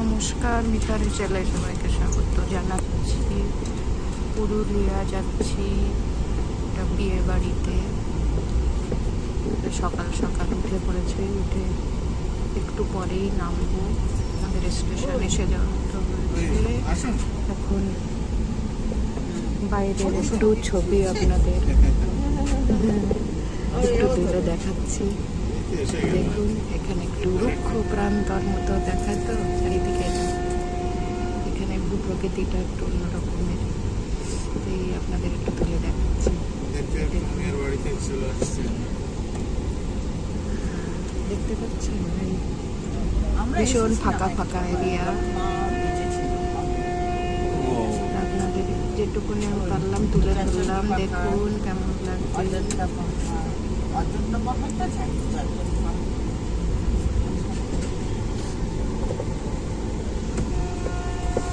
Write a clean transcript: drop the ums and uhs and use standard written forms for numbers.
নমস্কার, মিতালি চ্যানেলে সবাইকে স্বাগত জানাচ্ছি। পুরুলিয়া যাচ্ছি একটা বিয়ে বাড়িতে। সকাল সকাল উঠে পড়েছে, উঠে একটু পরেই নামবো। আমাদের স্টেশন এসে যাওয়ার মতো হয়েছে। এখন বাইরের একটু ছবি আপনাদের একটু তুলে দেখাচ্ছি। দেখুন, এখানে একটু রুক্ষ প্রান্তর মতো দেখায় তো চারিদিকে। এখানে একটু প্রকৃতিটা একটু অন্যরকমের, এই আপনাদের একটু তুলে দেখাচ্ছি। দেখতে পাচ্ছেন ভীষণ ফাঁকা ফাঁকা এরিয়া। আপনাদের যেটুকুনি পারলাম তুলে ধরলাম। দেখুন কেমন লাগছে।